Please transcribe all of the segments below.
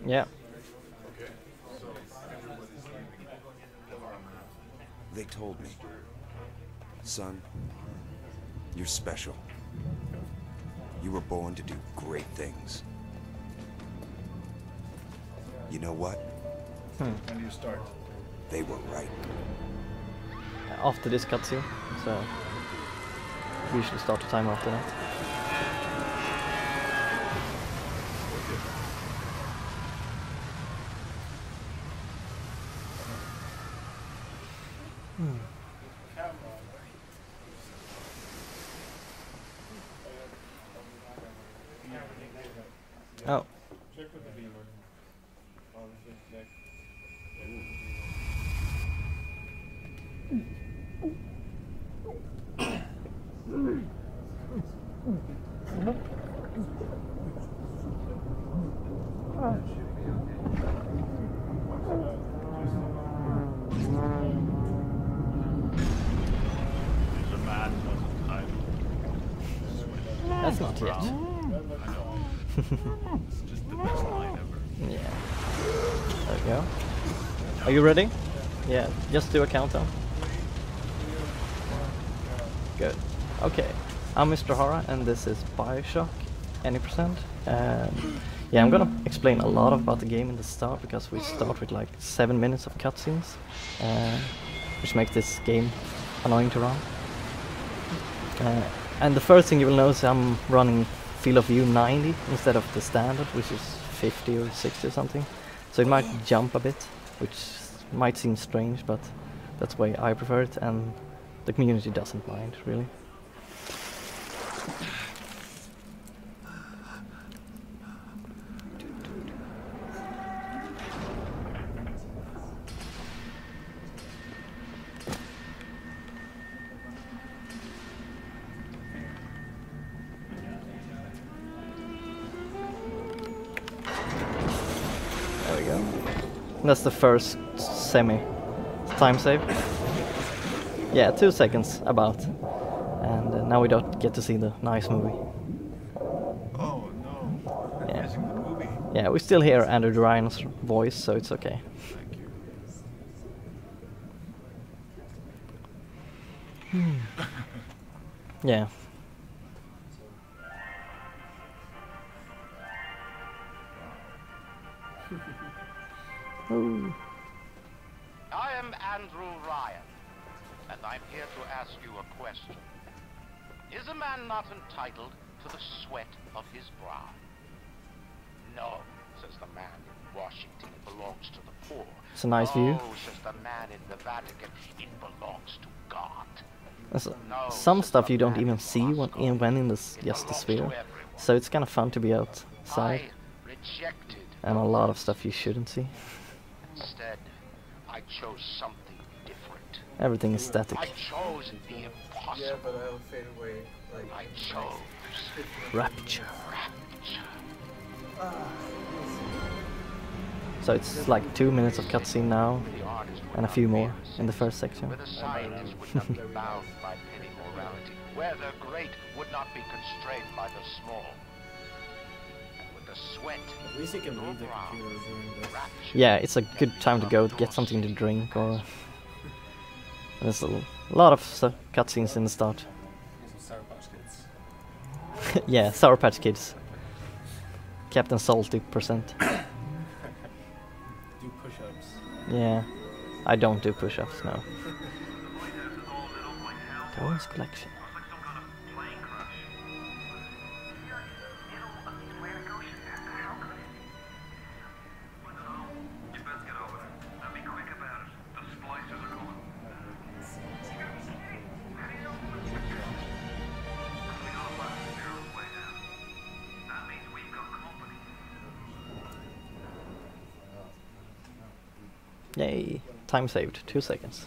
Yeah. They told me, son, you're special. You were born to do great things. You know what? When do you start? They were right. After this cutscene, so we usually start the timer after that. Oh. That's not yet. It's just the best line ever. Yeah. There we go. Are you ready? Yeah, just do a countdown. Good. Okay. I'm MrHara and this is Bioshock, any percent. Yeah, I'm gonna explain a lot about the game in the start because we start with like 7 minutes of cutscenes, which makes this game annoying to run. And the first thing you will notice, I'm running field of view 90 instead of the standard, which is 50 or 60 or something. So it might jump a bit, which might seem strange, but that's the way I prefer it, and the community doesn't mind, really. There we go. That's the first time save. Yeah, 2 seconds about. And now we don't get to see the nice movie. Oh no, I'm Yeah. missing the movie. Yeah, we still hear Andrew Ryan's voice, so it's okay. Thank you. Yeah. Ooh. I am Andrew Ryan, and I'm here to ask you a question. Is a man not entitled to the sweat of his brow? No, says the man in Washington, it belongs to the poor. It's a nice view. No, says the man in the Vatican, it belongs to God. There's No, some says stuff the you don't man even in see Moscow, when in it this just the belongs to sphere. everyone. So it's kind of fun to be outside, I rejected and a lot of stuff you shouldn't see. Instead, I chose something different. Everything is static. I chose the impossible. Yeah, but I'll fade away. Like, I chose Rapture. rapture. So it's like 2 minutes of cutscene now, The artist would and a not few be more innocent, in the first section. where the scientist would not be bound by petty morality, where the great would not be constrained by the small. And with the sweat, At least you can your leave the brow, computer during this. rapture Yeah, it's a good time to go get something to drink, or there's a lot of cutscenes in the start. Sour Patch Kids. Yeah, Sour Patch Kids. Captain Salty %. Do push-ups. Yeah, I don't do push-ups, no. Toys collection. Yay, time saved, 2 seconds.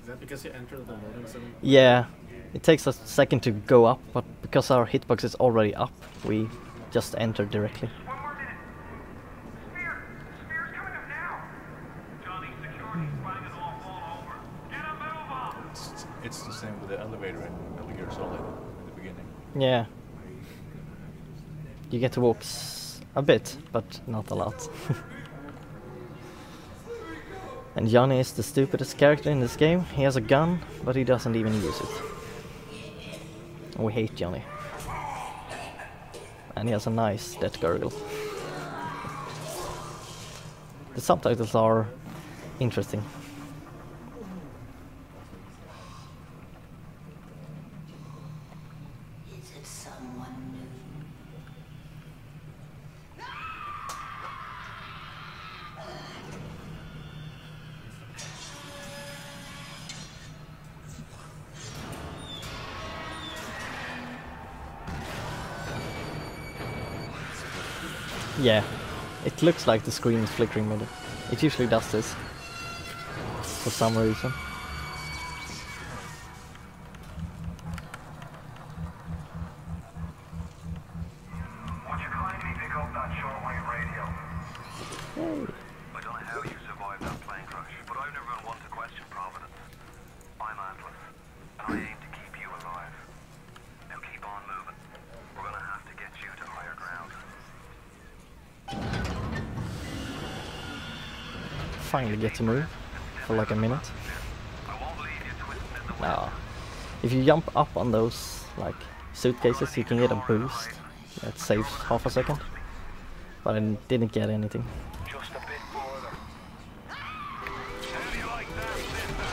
Is that because you entered the loading zone? Yeah, it takes a second to go up, but because our hitbox is already up, we just enter directly. One more minute. Spear's coming up now. Johnny, security's planning it all fall over. Get a move on. It's the same with the elevator in Metal Gear Solid in the beginning. Yeah. You get to walk a bit, but not a lot. And Johnny is the stupidest character in this game. He has a gun, but he doesn't even use it. We hate Johnny. And he has a nice death gurgle. The subtitles are interesting. Is it someone new? Yeah, it looks like the screen is flickering with it. It usually does this for some reason. Would you kindly pick up that shortwave radio? Yay. I don't know how you survived that plane crash, but I've never been one to question Providence. I'm Atlas, and I aim to keep you alive. Now keep on moving. We're gonna have to get you to higher ground. Finally get to move for like a minute. I won't leave you twisting in the Now, if you jump up on those like suitcases, you can get a boost that saves half a second. But I didn't get anything. just a bit further. How do you like that, Cinder?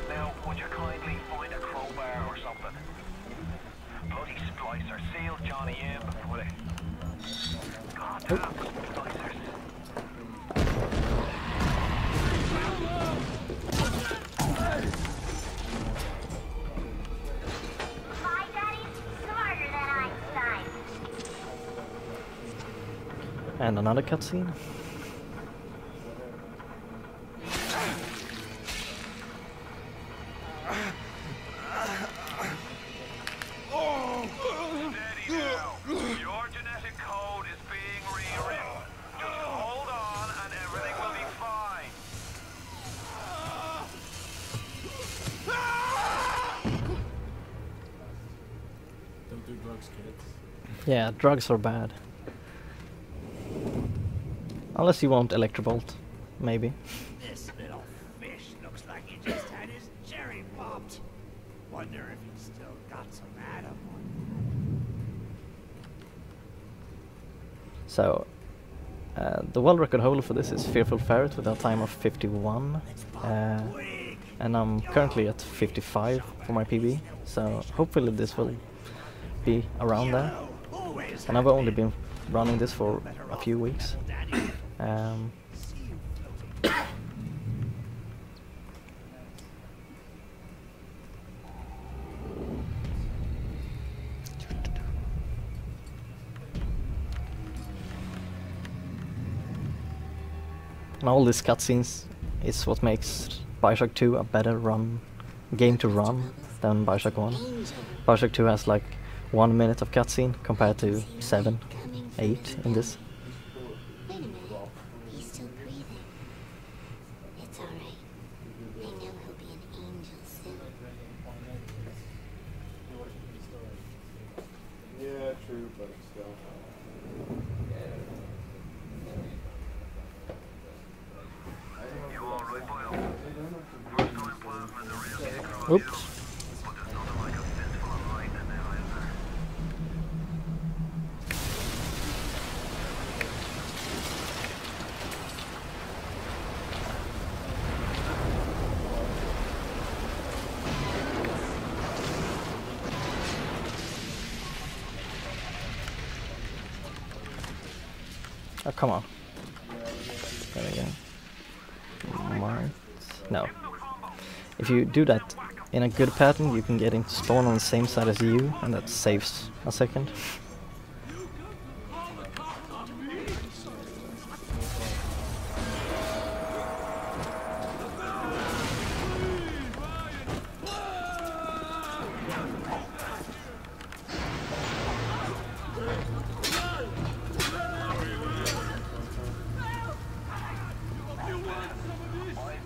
Now, would you kindly find a crowbar or something? Bloody splicer, seal Johnny in before they... God damn, splicers. My daddy's smarter than Einstein. And another cutscene. Steady now. Your genetic code is being rewritten. Just hold on and everything will be fine. Don't do drugs, kids. Yeah, drugs are bad. Unless you want Electrobolt, maybe. This little fish looks like he just had his cherry popped. Wonder if he's still got some atom on So, the world record holder for this is Fearful Ferret with a time of 51. And I'm currently at 55 for my PB, so hopefully this will be around there. And I've only been running this for a few weeks. And all these cutscenes is what makes Bioshock 2 a better game to run than Bioshock 1. Bioshock 2 has like 1 minute of cutscene compared to 7, 8 in this. Wait a minute. He's still breathing. It's alright. I know he'll be an angel soon. Yeah, true, but still. You alright, Boyle? First time plasma is a real kicker. Oops. But there's nothing like a fistful of lightning now, is there? Oh, come on. There we go. Might. No. If you do that in a good pattern, you can get him to spawn on the same side as you, and that saves a second.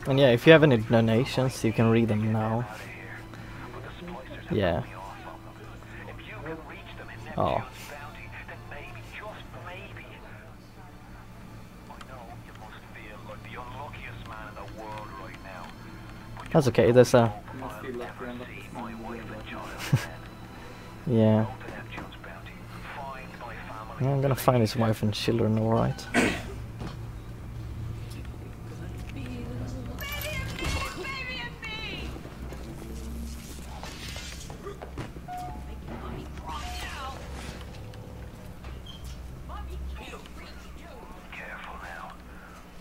And yeah, if you have any donations, you can read them now. Yeah. Oh. bounty, then maybe, just maybe. I know you must feel like the unluckiest man in the world right now. But That's okay, there's a... You must be lucky enough to see see my you wife in and that. child again. Yeah. Go to Neptune's bounty. Find my family. Yeah, I'm gonna find his wife and children, alright. Careful now.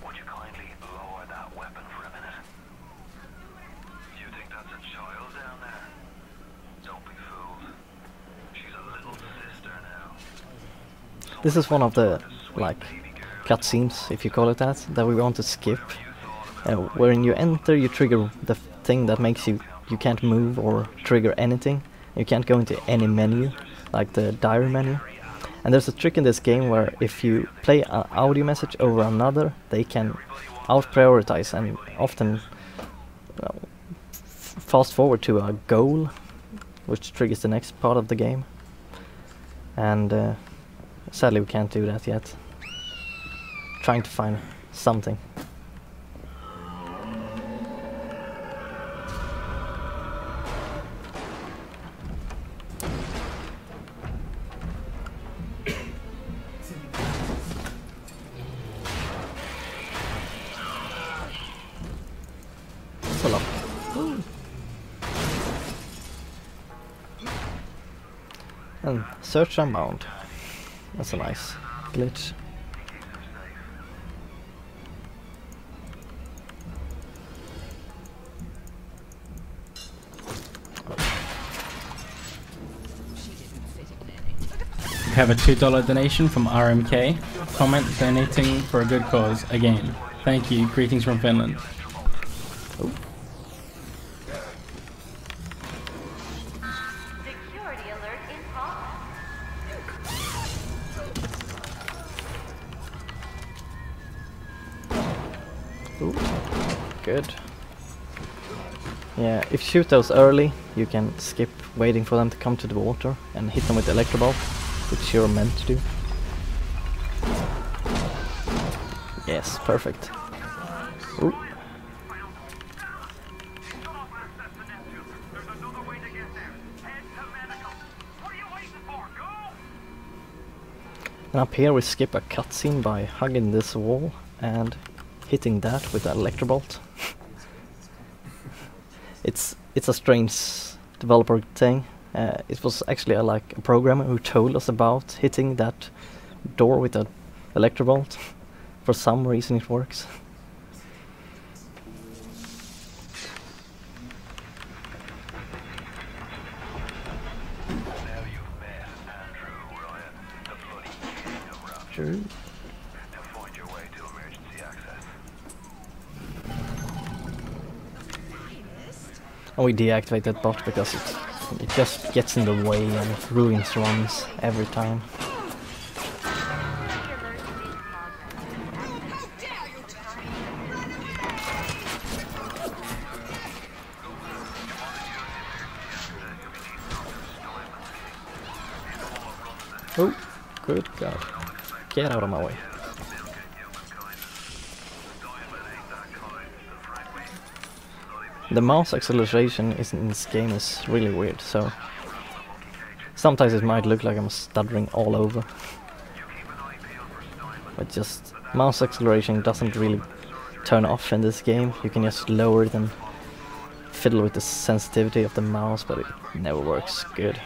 Would you kindly lower that weapon for a minute? You think that's a child down there? Don't be fooled. She's a little sister now. This is one of the, like, cutscenes, if you call it that we want to skip. When you enter, you trigger the thing that makes you can't move or trigger anything. You can't go into any menu, like the diary menu. And there's a trick in this game where if you play an audio message over another, they can out-prioritize and often fast forward to a goal, which triggers the next part of the game. And sadly we can't do that yet. Trying to find something. Pull up. And search unbound. That's a nice glitch. We have a $2 donation from RMK. Comment donating for a good cause. Again, thank you. Greetings from Finland. Oh. Security alert in progress. Ooh. Good. Yeah, if you shoot those early, you can skip waiting for them to come to the water and hit them with the electro bolt, which you're meant to do. Yes, perfect. Ooh. And up here we skip a cutscene by hugging this wall and hitting that with the electro bolt. It's a strange developer thing. It was actually a programmer who told us about hitting that door with an electro bolt. For some reason it works. Now you've met Andrew Ryan, the bloody king of Rapture. True. Now find your way to emergency access. And we deactivate that bot because it just gets in the way and ruins runs every time. Oh, good God. Get out of my way. The mouse acceleration in this game is really weird, so sometimes it might look like I'm stuttering all over. But just mouse acceleration doesn't really turn off in this game. You can just lower it and fiddle with the sensitivity of the mouse, but it never works good.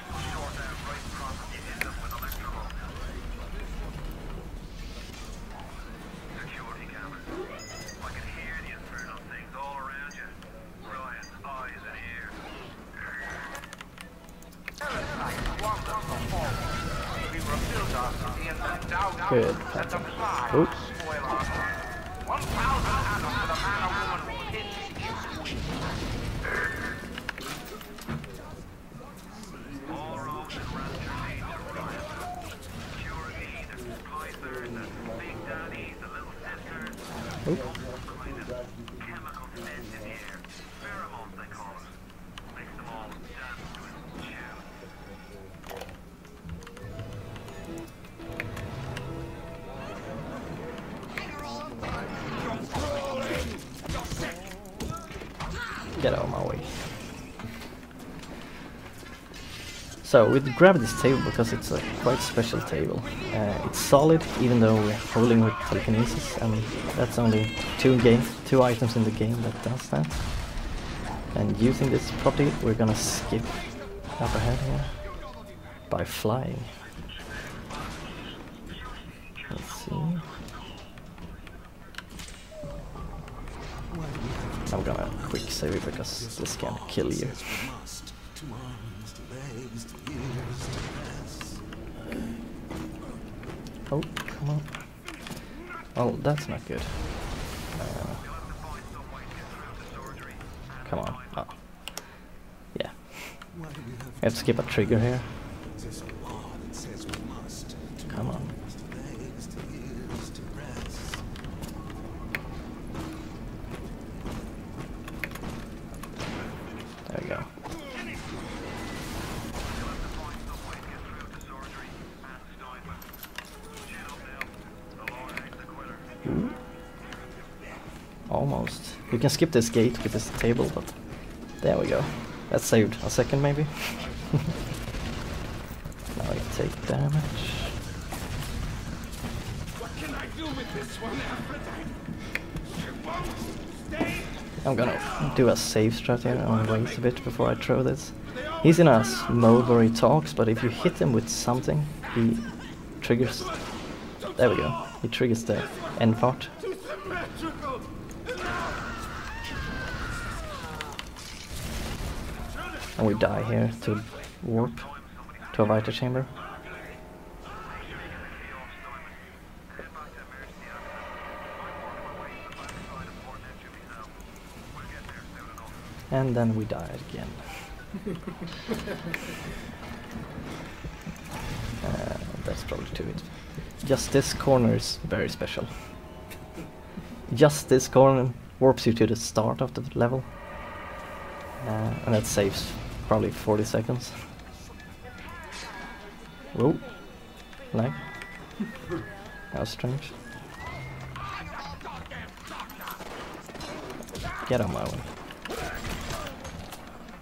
Good. Oh. So we grabbed this table because it's a quite special table. It's solid, even though we're holding with telekinesis, and that's only two items in the game that does that. And using this property, we're gonna skip up ahead here by flying. Let's see. I'm gonna quick save it because this can kill you. Oh, come on. Oh, that's not good. Come on. Oh. Yeah. We have to skip a trigger here. Come on. There we go. Almost. You can skip this gate with this table, but there we go. That saved a second maybe. Now I take damage. What can I do with this one, I'm gonna do a save strat here and wait a bit before I throw this. He's in a mode where he talks, but if you hit him with something, he triggers... There we go. He triggers the end part. And we die here to warp to a vital chamber. And then we die again. That's probably too easy. Just this corner is very special. Just this corner warps you to the start of the level. And that saves probably 40 seconds. Whoa. Lag. That was strange. Get on my way.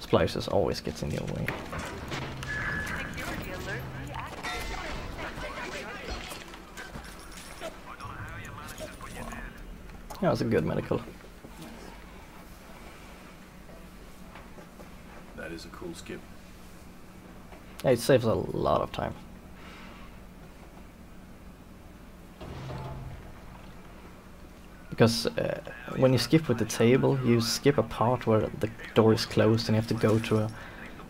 Splicers always gets in your way. That was a good medical. That is a cool skip. Yeah, it saves a lot of time. Because when you skip with the table, you skip a part where the door is closed and you have to go to a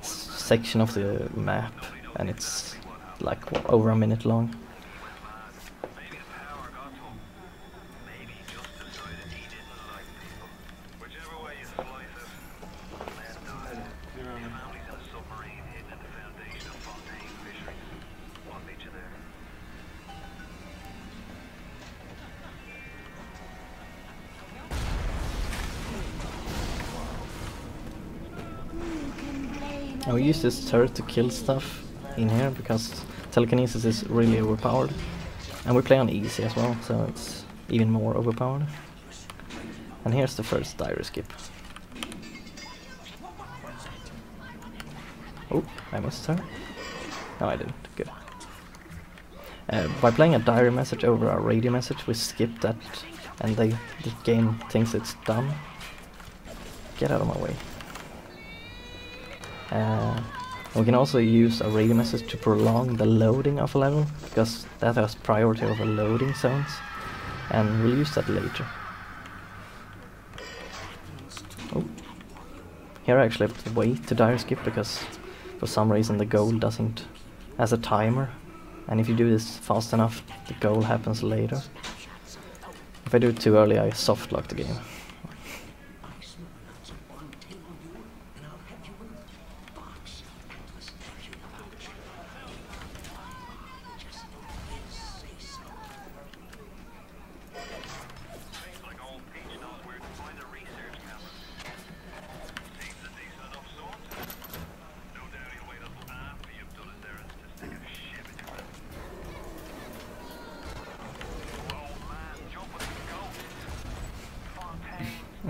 section of the map, and it's like over a minute long. And we use this turret to kill stuff in here because telekinesis is really overpowered. And we play on easy as well, so it's even more overpowered. And here's the first diary skip. Oh, I missed her. No, I didn't. Good. By playing a diary message over a radio message, we skip that, and the game thinks it's done. Get out of my way. We can also use a radio message to prolong the loading of a level, because that has priority over loading zones, and we'll use that later. Oh. Here I actually have to wait to diary skip because for some reason the goal doesn't has a timer, and if you do this fast enough the goal happens later. If I do it too early I soft lock the game.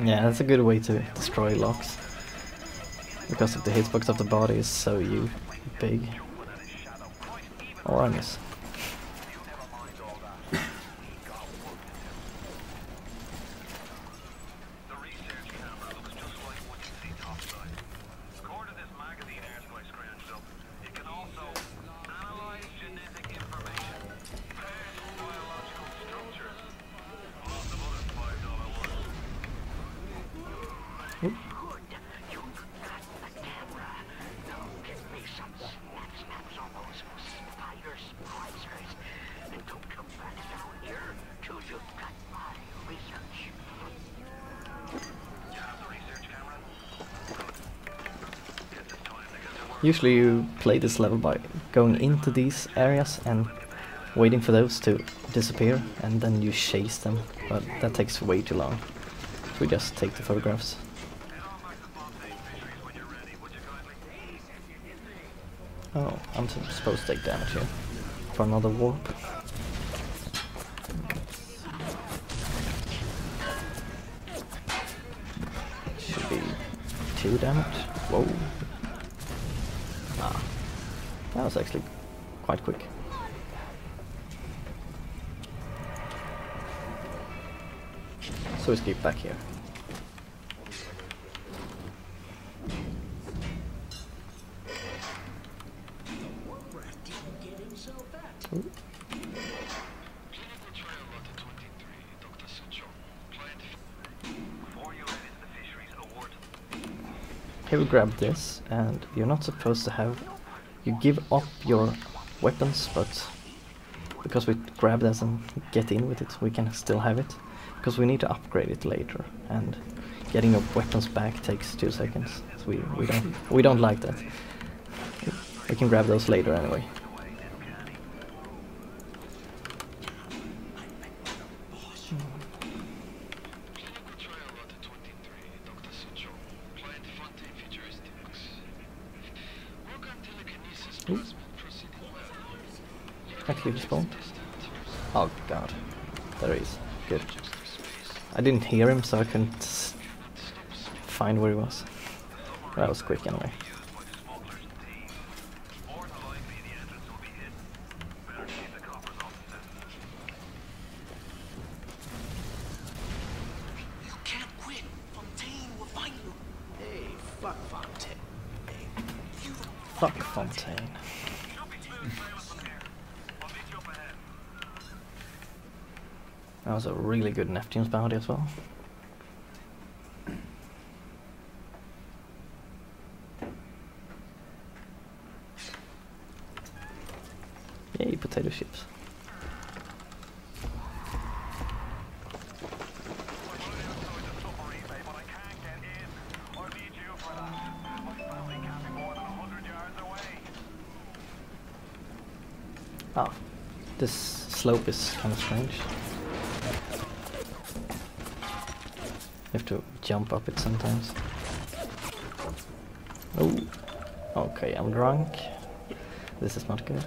Yeah, that's a good way to destroy locks. because of the hitbox of the body is so big. Or I miss. Usually you play this level by going into these areas and waiting for those to disappear, and then you chase them, but that takes way too long. So we just take the photographs. Oh, I'm supposed to take damage here for another warp. Should be 2 damage. Whoa. Ah, that was actually quite quick. So escape back here. Ooh. Here we grab this, and you're not supposed to have... You give up your weapons, but because we grab this and get in with it, we can still have it. Because we need to upgrade it later, and getting your weapons back takes 2 seconds. So we don't like that. We can grab those later anyway. Ooh. Actually respawned. Oh god, there he is. Good. I didn't hear him, so I couldn't find where he was. That was quick anyway. You can't quit. Fontaine will find you. Hey, fuck Fontaine. Fuck Fontaine. That was a really good Neptune's bounty as well. Yay, potato chips. Ah, this slope is kind of strange. You have to jump up it sometimes. Oh, okay, I'm drunk. This is not good.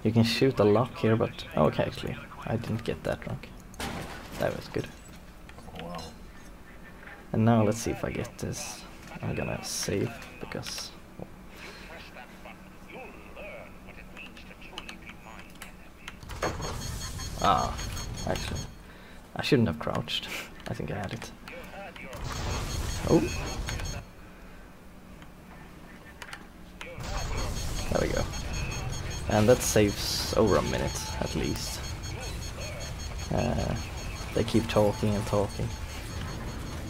You can shoot a lock here, but... Okay, actually, I didn't get that drunk. That was good. And now let's see if I get this. I'm gonna save, because... Ah, actually. I shouldn't have crouched. I think I had it. Oh! There we go. And that saves over a minute, at least. They keep talking and talking.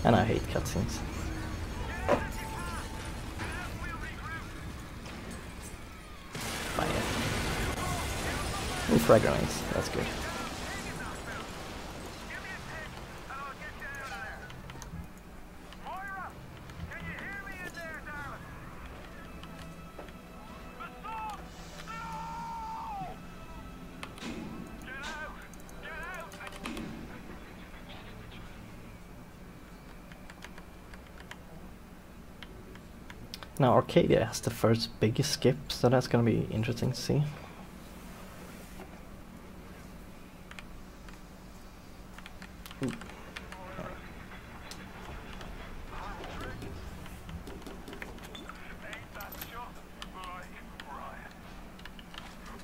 And I hate cutscenes. Fire. Ooh, frag grenades. That's good. Now Arcadia has the first big skip, so that's gonna be interesting to see.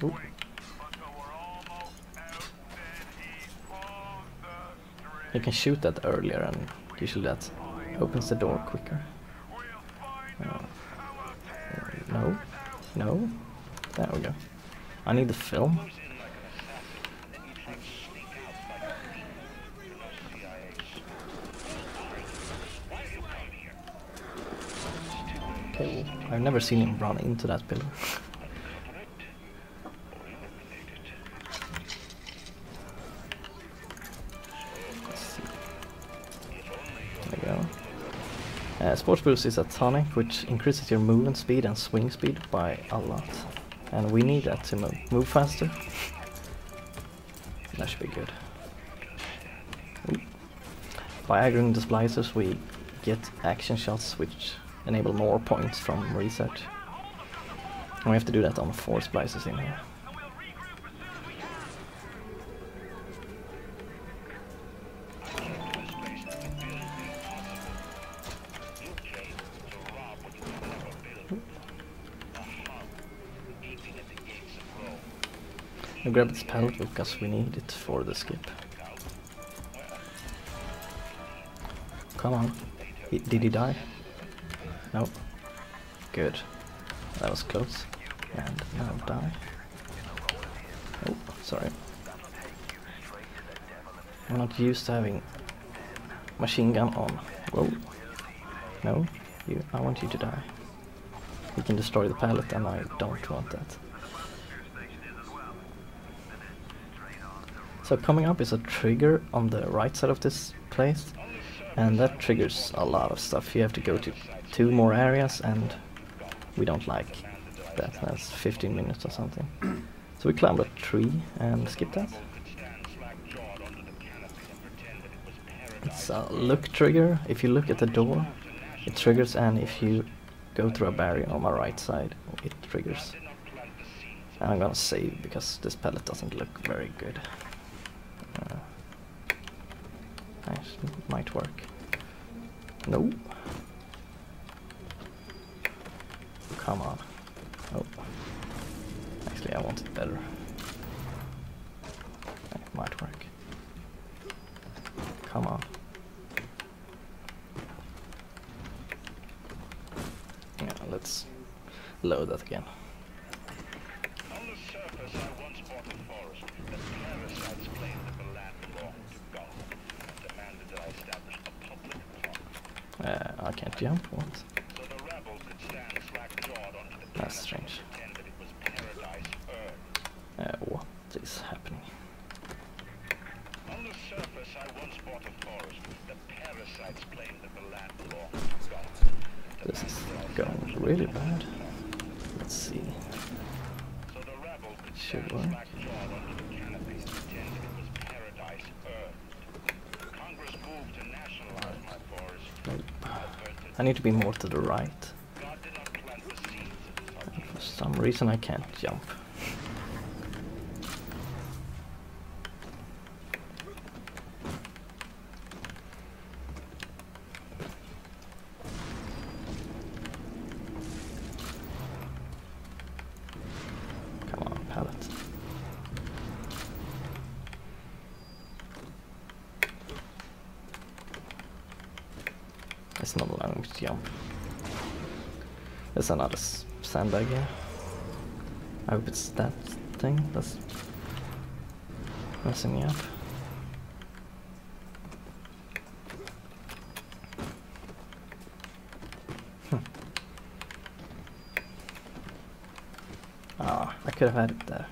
Ooh. You can shoot that earlier, and usually that opens the door quicker. No, no. There we go. I need the film. Okay, I've never seen him run into that pillar. Let's see. There we go. Sports Boost is a tonic which increases your movement speed and swing speed by a lot. And we need that to move faster. That should be good. Ooh. By aggroing the splicers we get action shots which enable more points from research. And we have to do that on 4 splicers in here. I grab this pallet because we need it for the skip. Come on. Did he die? No. Good. That was close. And now die. Oh, sorry. I'm not used to having machine gun on. Whoa. No, I want you to die. You can destroy the pallet and I don't want that. So coming up is a trigger on the right side of this place, and that triggers a lot of stuff. You have to go to 2 more areas, and we don't like that. That's 15 minutes or something. So we climbed a tree and skip that. It's a look trigger. If you look at the door, it triggers, and if you go through a barrier on my right side, it triggers. And I'm gonna save because this pallet doesn't look very good. Nice, might work. No. Come on. Oh. Actually, I want it better. It might work. Come on. Yeah, let's load that again. On the surface, I once bought a forest that parasites claimed that the land belonged to God and demanded that I establish a public park. I can't jump. What? So the rebels could stand slack-jawed onto the That's strange. and pretend that it was paradise earned. What is happening? On the surface, I once bought a forest that parasites claimed that the land belonged to God. This is going really bad. Let's see. So the rebel could Should stand work. slack-jawed onto the canopy and pretend that it was paradise earned. Congress moved to nationalize my forest. Nope. I need to be more to the right. God did not plant the seeds of his For some reason I can't jump. Come on, pallet. It's not allowing me to jump. There's another sandbag here. I hope it's that thing that's messing me up. Ah, I could have had it there.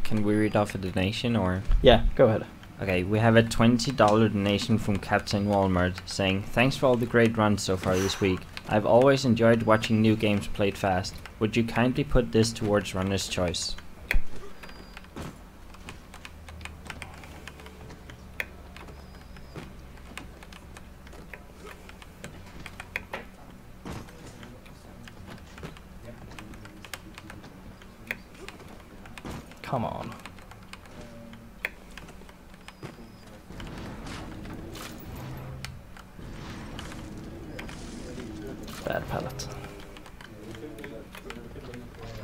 Can we read off a donation or? Yeah, go ahead. Okay, we have a $20 donation from Captain Walmart saying, "Thanks for all the great runs so far this week. I've always enjoyed watching new games played fast. Would you kindly put this towards Runner's Choice?" Come on. pallet.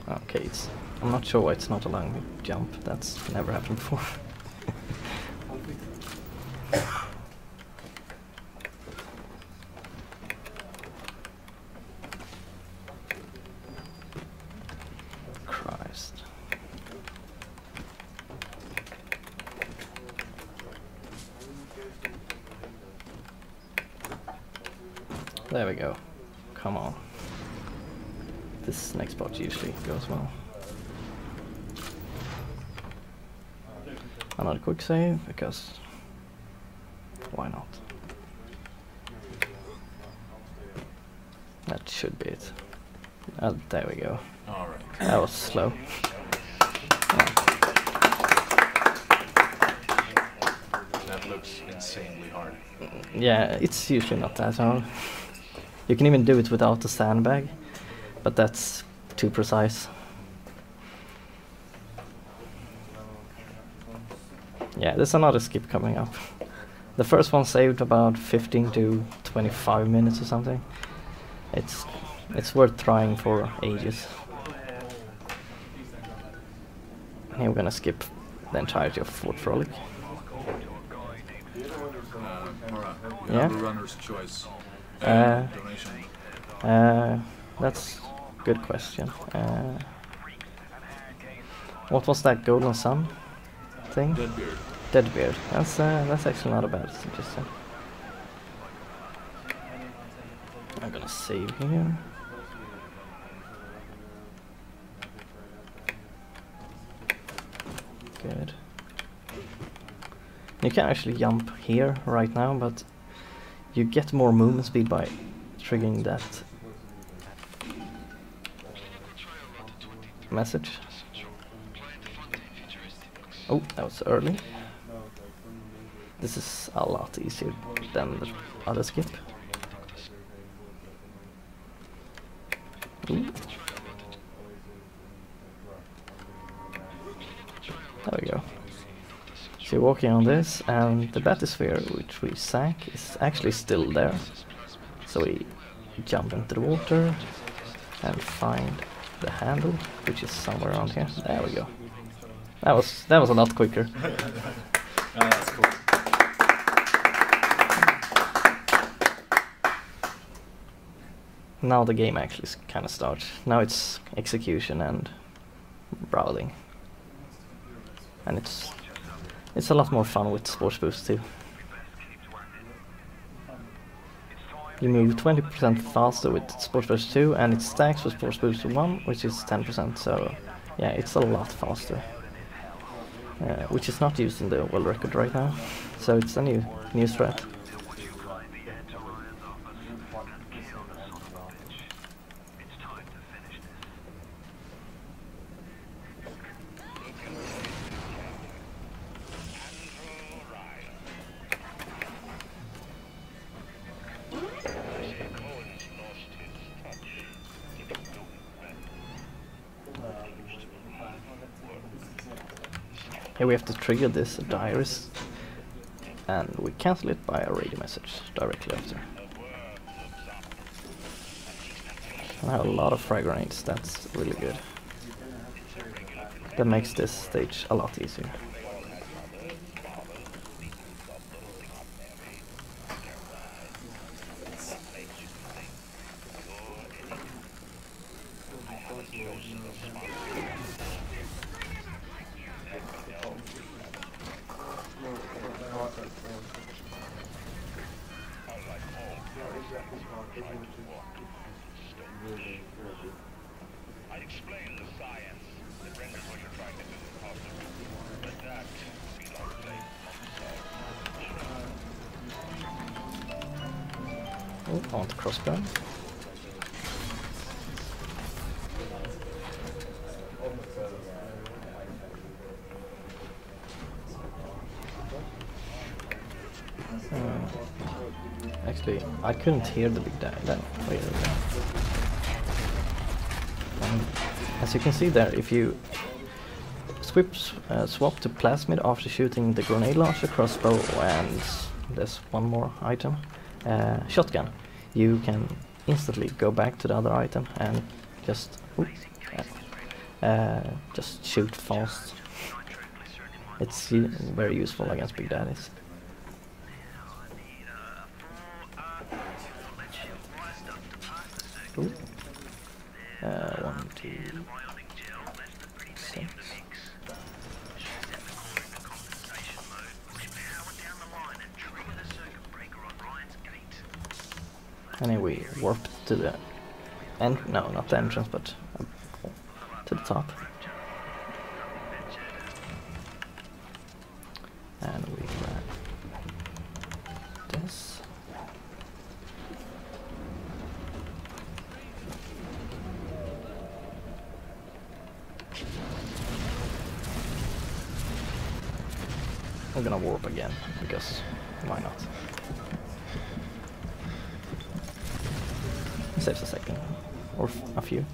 Okay, I'm not sure why it's not allowing me to jump. That's never happened before. Christ. There we go. Come on. This next part usually goes well. Another quick save, because why not? That should be it. There we go. Alright. That was slow. That looks insanely hard. Yeah, it's usually not that hard. You can even do it without the sandbag, but that's too precise. Yeah, there's another skip coming up. The first one saved about 15 to 25 minutes or something. It's worth trying for ages. Here we're gonna skip the entirety of Fort Frolic. MrHara, we Yeah? have a runner's choice. Donation. That's a good question. What was that golden sun thing? Deadbeard. Deadbeard. That's actually not a bad suggestion. I'm gonna save here. Good. You can actually jump here right now, but you get more movement speed by triggering that message. Oh, that was early. This is a lot easier than the other skip. Ooh. There we go. So you're walking on this, and the bathysphere which we sank is actually still there. So we jump into the water and find the handle, which is somewhere around here. There we go. That was a lot quicker. Oh, that's cool. Now the game actually kind of starts. Now it's execution and brawling, and it's a lot more fun with Sports Boost too. You move 20% faster with Sports Boost 2, and it stacks with Sports Boost 1, which is 10%. So yeah, it's a lot faster, which is not used in the world record right now. So it's a new strat. Here we have to trigger this diaries, and we cancel it by a radio message directly after. I have a lot of frag grenades, that's really good. That makes this stage a lot easier. I explained the science that renders what you're trying to do impossible, but that would be like saying Oh, I want the crossbow. Actually, I couldn't hear the big die. Wait a minute. As you can see there, if you swap to plasmid after shooting the grenade launcher, crossbow, and there's one more item, shotgun, you can instantly go back to the other item and just just shoot fast. It's very useful against big daddies. Ooh. 1, 2, 6. And then we warp to the no, not the entrance, but to the top. And we grab this. I'm gonna warp again, because why not? It saves a second, or a few.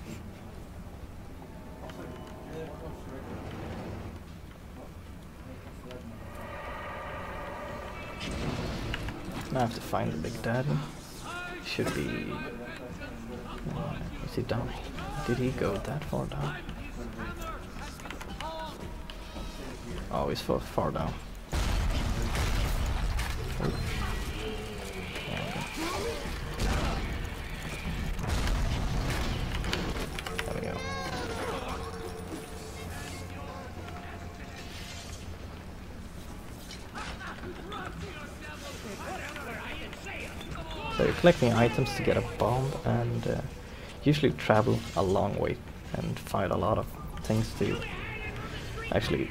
Now I have to find the big daddy. Should be... is he down? Did he go that far down? Oh, he's far down. Oh. There we go. So you're collecting items to get a bomb, and usually travel a long way and find a lot of things to actually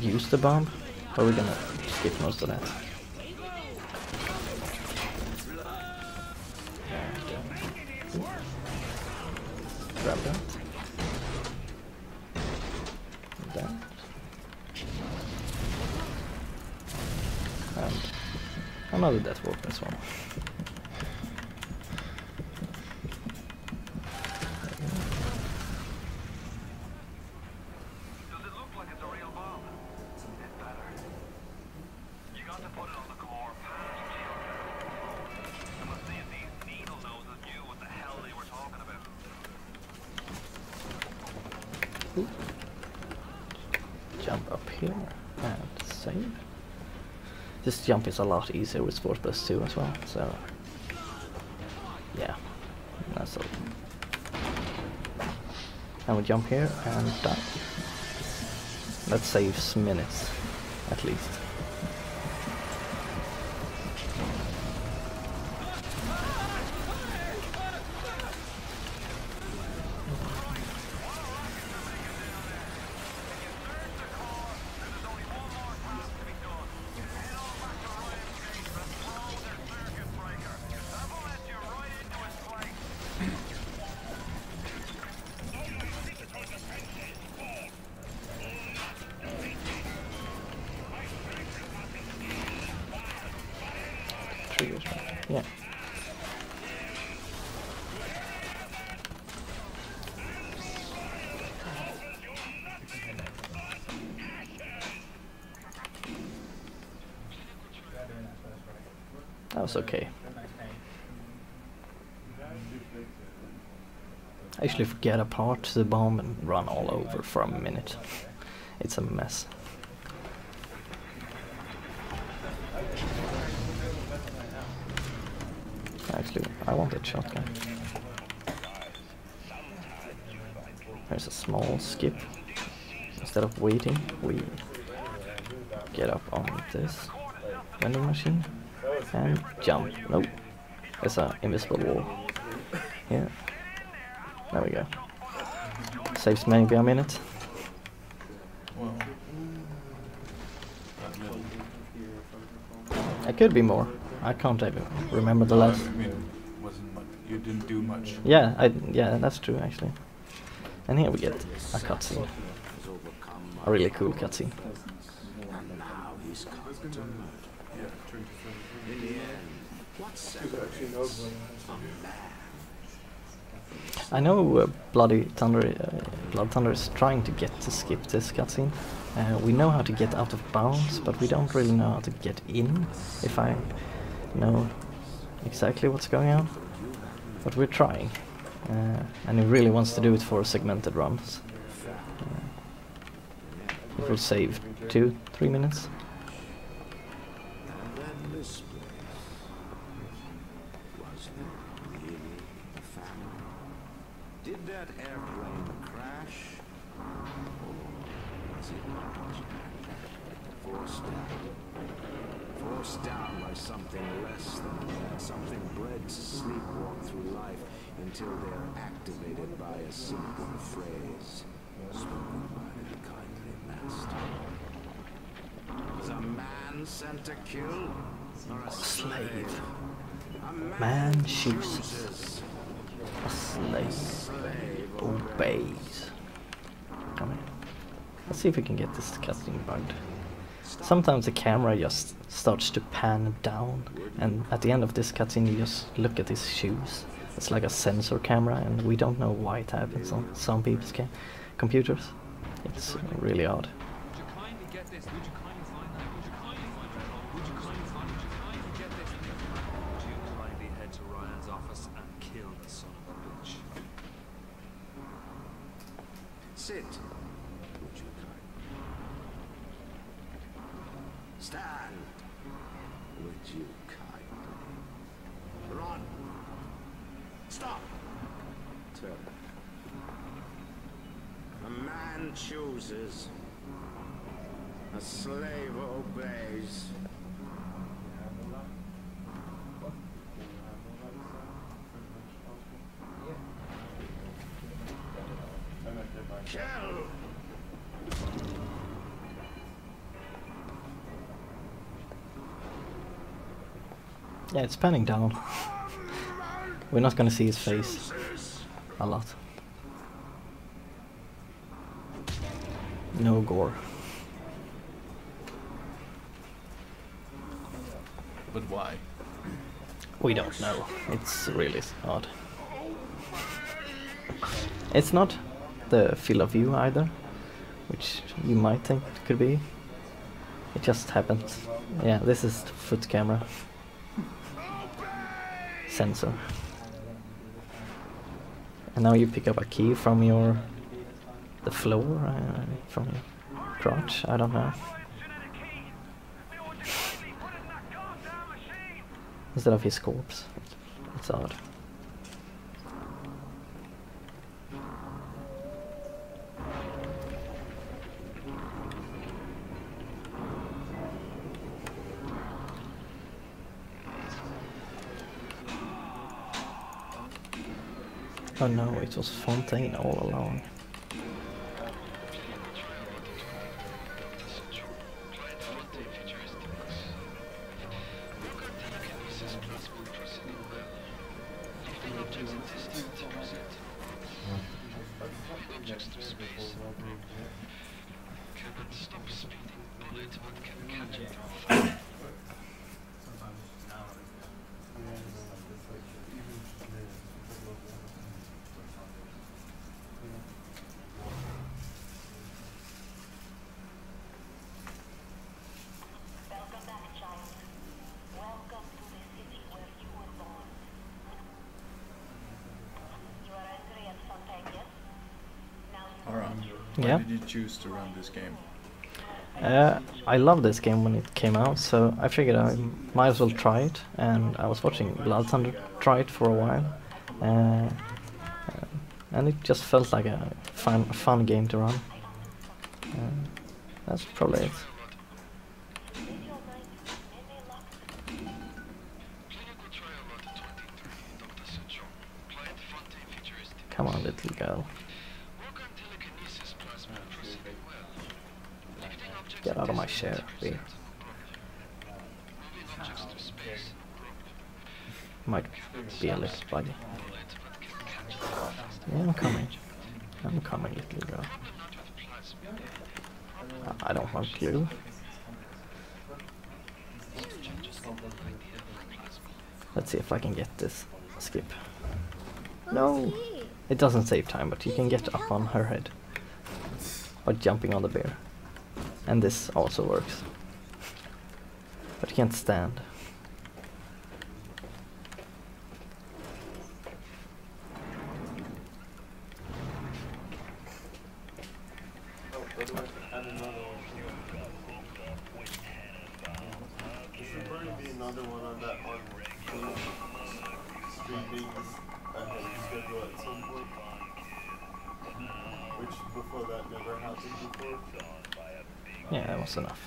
use the bomb, but we're gonna skip most of that. Grab that. That. And another death warp as well. Ooh. Jump up here and save. This jump is a lot easier with Sports Plus 2 as well, so yeah, that's all. And we jump here and die. That saves minutes, at least. Yeah. That was okay. I usually forget a part to the bomb and run all over for a minute. It's a mess. Actually, I want a shotgun. There's a small skip. Instead of waiting, we get up on this vending machine and jump. Nope, there's an invisible wall. Here. There we go. Saves maybe a minute. Well, it could be more. I can't even remember the last. I mean, wasn't much. You didn't do much. Yeah, yeah, that's true actually. And here we get a cutscene. A really cool cutscene. And now he's come to murder. In the end, what's I know Blood Thunder is trying to get to skip this cutscene. We know how to get out of bounds, but we don't really know how to get in, if I know exactly what's going on. but we're trying. And he really wants to do it for segmented runs. It will save 2-3 minutes. And then this place. Was there really a family? Did that airplane crash? Or was it forced down? Forced down by something less than that, something bred to sleepwalk through life until they're activated by a simple phrase spoken by the kindly master. Was a man sent to kill, or a slave? A Man chooses, a slave obeys. Come here. Let's see if we can get this cutscene bugged. Sometimes the camera just starts to pan down, and at the end of this cutscene you just look at his shoes. It's like a sensor camera, and we don't know why it happens on some people's computers. It's really odd. Would you kindly get this? Would you kindly find that? Would you kindly find that? Would you kindly find? Would you kindly get this? Would you kindly head to Ryan's office and kill the son of a bitch? Sit. Would you kindly? Stand. Would you kindly? Run. Stop. Turn. A man chooses. A slave obeys. Kill! Yeah, it's panning down. We're not gonna see his face a lot. No gore. But why? We don't know. It's really odd. It's not the field of view either, which you might think it could be. It just happens. Yeah, this is the foot camera. Sensor. And now you pick up a key from the floor, from your crotch, I don't know. Instead of his corpse. It's odd. Oh no, it was Fontaine all along. Why did you choose to run this game? I loved this game when it came out, so I figured I might as well try it, and I was watching Blood Thunder try it for a while, and it just felt like a fun game to run. That's probably it. Come on, little girl. Get out of my chair, please. Might be a little buggy. Yeah, I'm coming. I'm coming, little girl. I don't want glue. Let's see if I can get this. Skip. No! It doesn't save time, but you can get up on her head by jumping on the bear. And this also works. But you can't stand. And another one. There should probably be another one on that on streaming ahead of schedule at some point. Which before that never happened before. Yeah, that was enough.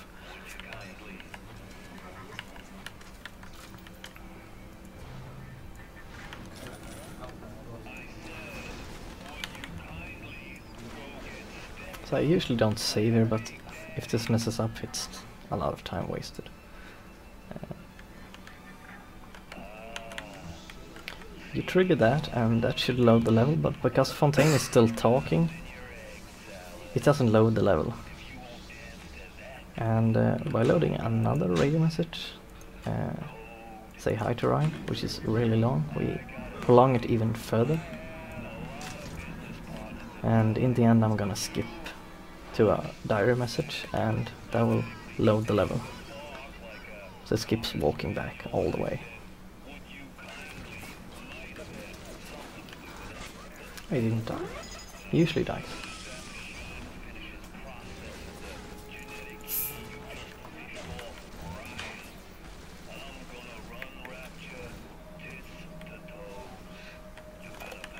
So I usually don't save here, but if this messes up, it's a lot of time wasted. You trigger that, and that should load the level, but because Fontaine is still talking, it doesn't load the level. And by loading another radio message, say hi to Ryan, which is really long, we prolong it even further. And in the end I'm gonna skip to a diary message, and that will load the level. So it skips walking back all the way. He didn't die. He usually dies.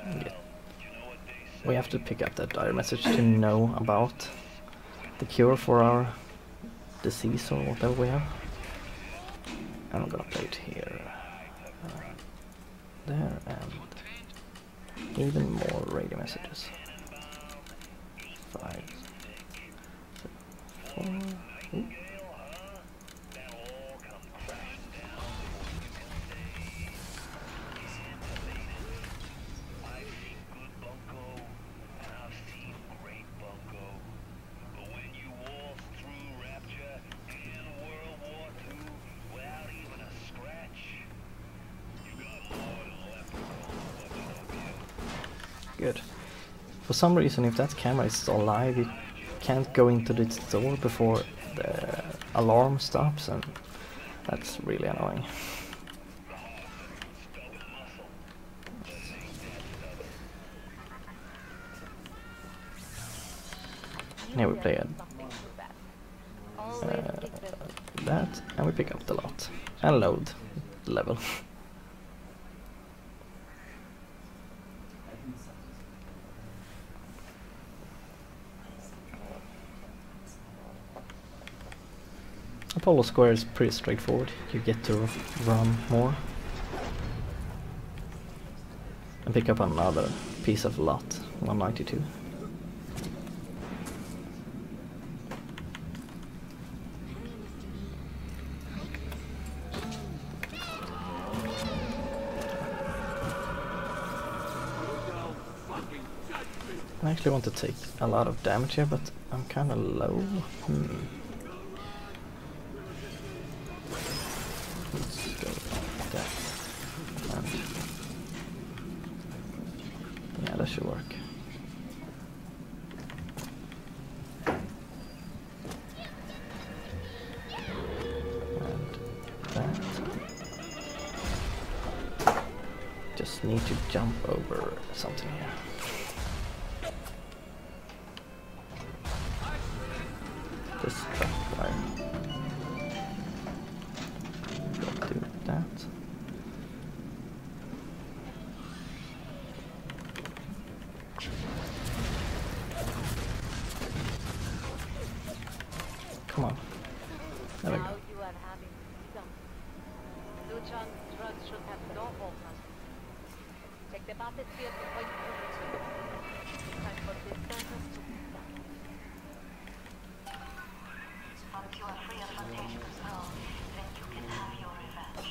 Yeah. We have to pick up that diary message to know about the cure for our disease or whatever we have. And I'm gonna play it here, there, and even more radio messages. 5, 4. Ooh. Good. For some reason, if that camera is still alive, you can't go into the store before the alarm stops, and that's really annoying. Here we play that, and we pick up the lot and load the level. Apollo Square is pretty straightforward. You get to run more and pick up another piece of lot, 192. I actually want to take a lot of damage here, but I'm kind of low. Let's go like that. And yeah, that should work. And that. Just need to jump over something here. This trap wire. Go do that. Come on. There we go. You are having freedom. Luchan's drugs should have no hold on. Take the battlefield to point to time for this sentence to be done. Once you are free of Fontaine's control, then you can have your revenge.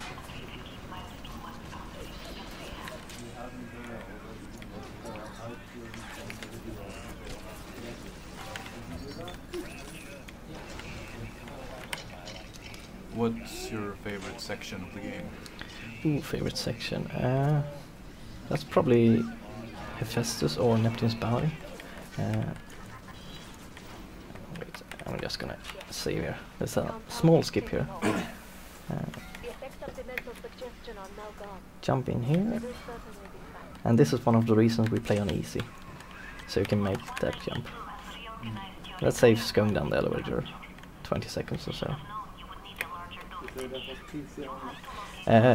And we can keep my little one from this filthy hand. What's your favorite section of the game? Ooh, favorite section. That's probably Hephaestus or Neptune's Bounty. Wait, I'm just gonna save here. There's a small skip here. Jump in here. And this is one of the reasons we play on easy. So you can make that jump. That saves going down the elevator 20 seconds or so.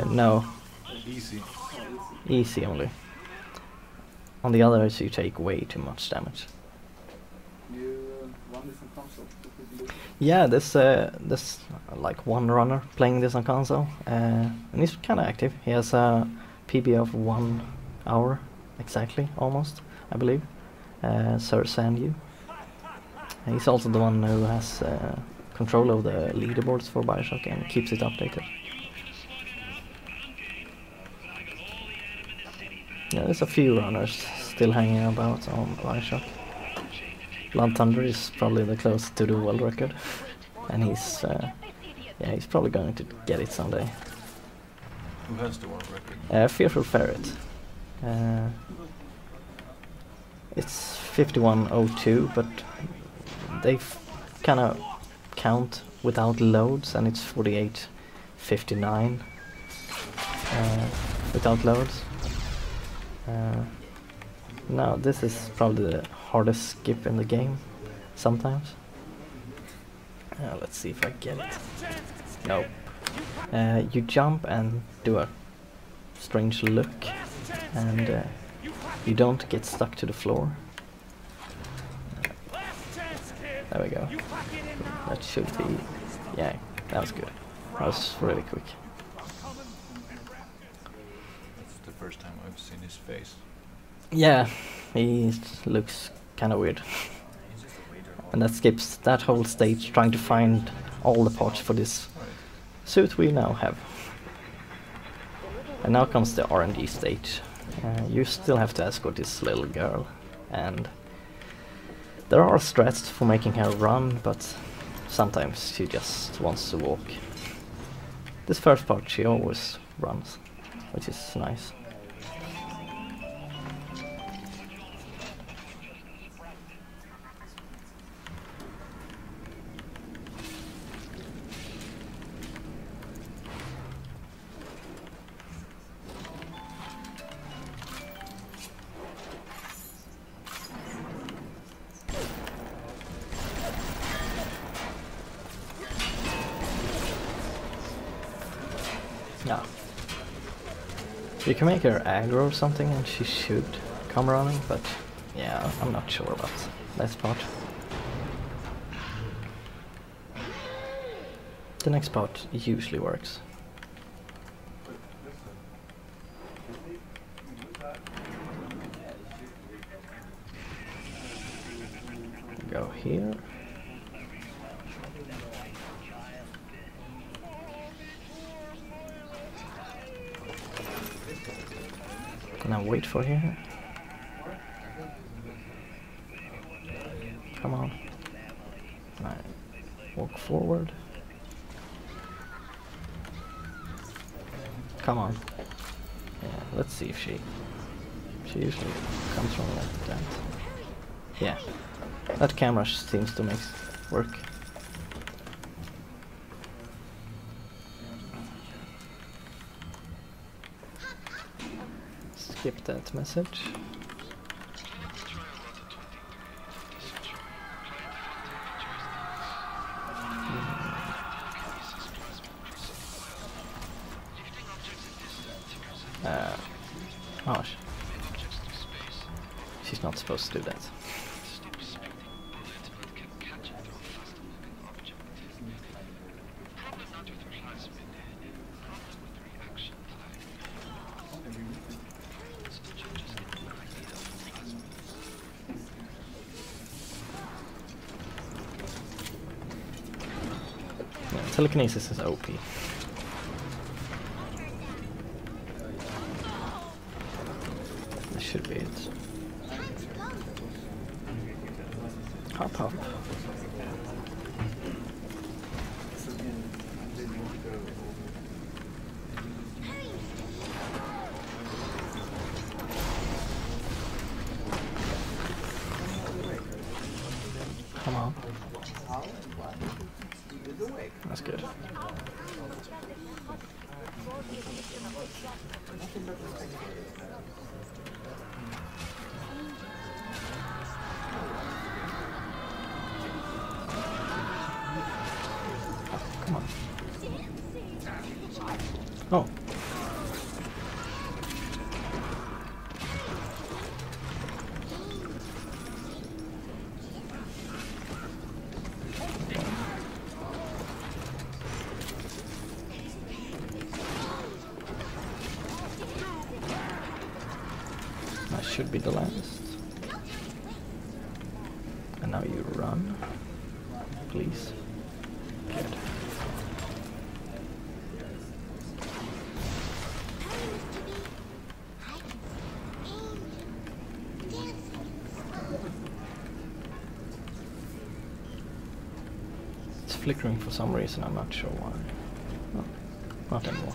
No. Easy. Easy only. On the others you take way too much damage. You run this on console? Yeah, this like one runner playing this on console, and he's kind of active. He has a PB of 1 hour exactly, almost, I believe. Sir Sanyu. He's also the one who has control of the leaderboards for Bioshock and keeps it updated. Yeah, there's a few runners still hanging about on Bioshock. Blood Thunder is probably the closest to the world record, and he's probably going to get it someday. Who has the world record? Fearful Ferret. It's 51:02, but they kind of count without loads, and it's 48:59 without loads. Now this is probably the hardest skip in the game, sometimes. Let's see if I get it. No. You jump and do a strange look, and you don't get stuck to the floor. There we go. That should be... yeah, that was good. That was really quick. That's the first time I've seen his face. Yeah, he looks kind of weird. And that skips that whole stage trying to find all the parts for this suit we now have. And now comes the R&D stage. You still have to escort this little girl, and there are strats for making her run, but sometimes she just wants to walk. This first part she always runs, which is nice. Yeah. You can make her aggro or something and she should come running, but yeah, I'm not sure about that part. The next part usually works. Go here. Now wait for here. Come on. Right. Walk forward. Come on. Yeah, let's see if she usually comes from like that. Yeah. That camera seems to make work. Skip that message. Oh, she's not supposed to do that. Telekinesis is OP. This should be it. Hop hop. Come on. That's good. should be the last. And now you run. Please. Good. It's flickering for some reason, I'm not sure why. No, not anymore.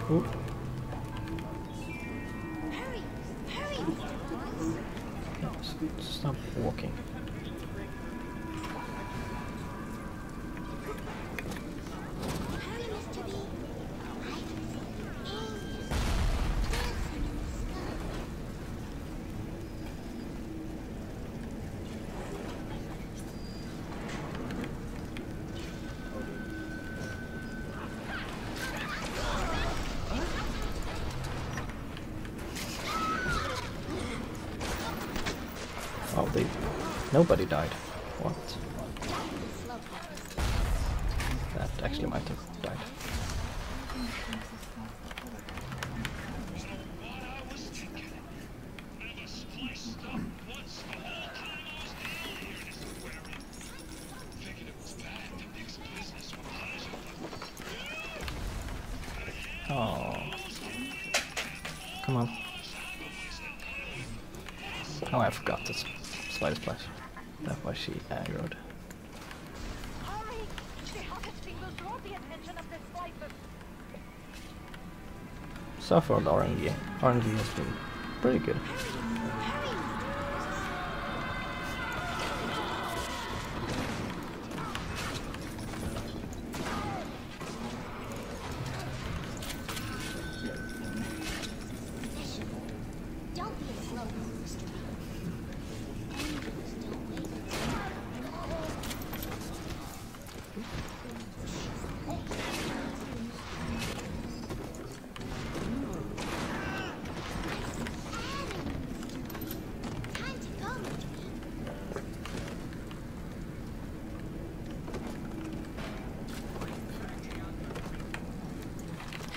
Ooh. No, stop walking. Oh, nobody died. What? That actually might have died. Oh. Come on. Oh, I forgot this spider splash. That was she aggroed. Hurry! The hottest fingers draw the attention of the spiders. So far the RNG has been pretty good. Don't be a slow Mr.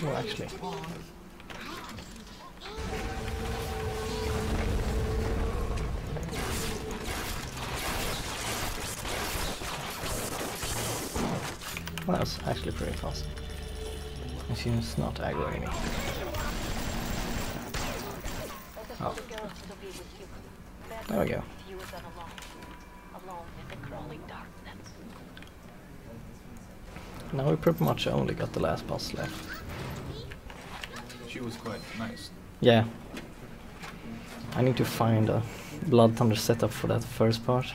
Well, actually. Well, that was actually pretty fast. And she's not aggroing me. Oh. There we go. Now we pretty much only got the last boss left. She was quite nice. Yeah. I need to find a Blood Thunder setup for that first part,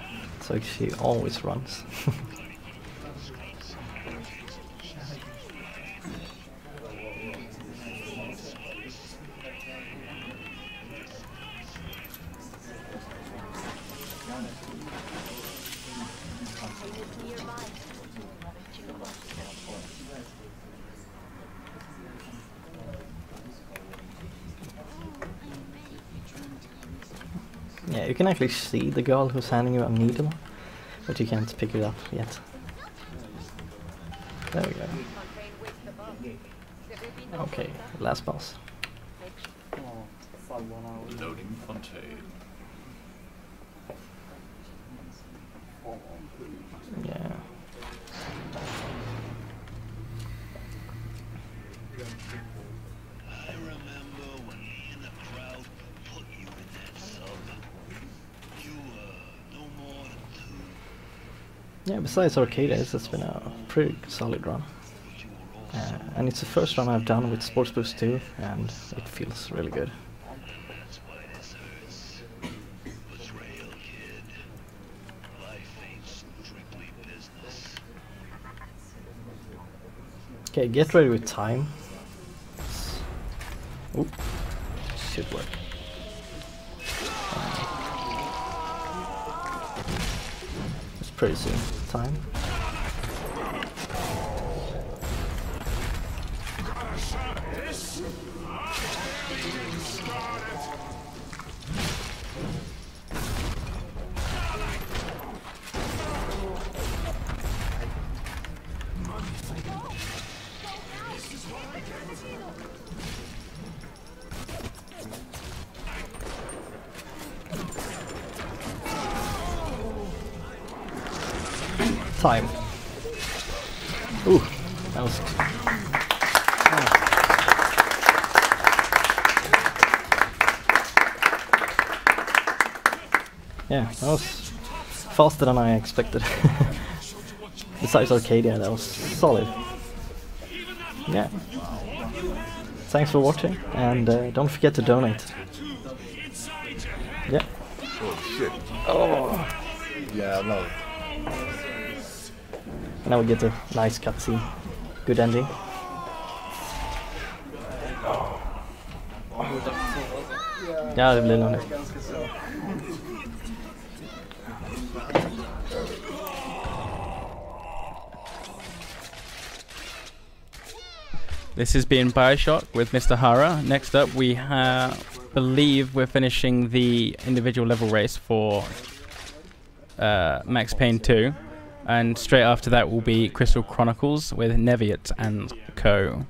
so she always runs. Yeah, you can actually see the girl who's handing you a needle, but you can't pick it up yet. There we go. Okay, last boss. Loading Fontaine. Yeah. I remember when me and the crowd put you in that sub. You were no more than two. Yeah, besides Arcades, it's been a pretty solid run. And it's the first run I've done with Sports Boost 2, and it feels really good. That's why this hurts. Betrayal, kid. Life ain't strictly business. Okay, get ready with time. Oop, should work. It's pretty soon. Time. Time. Ooh, that was... Yeah, that was faster than I expected. Besides Arcadia, that was solid. Yeah. Thanks for watching, and don't forget to donate. Yeah. Oh shit. Oh. Yeah, I know. Now we get a nice cutscene. Good ending. Ja, det blir nog det. This has been Bioshock with MrHara. Next up, we believe we're finishing the individual level race for Max Payne 2. And straight after that will be Crystal Chronicles with Neviat and co.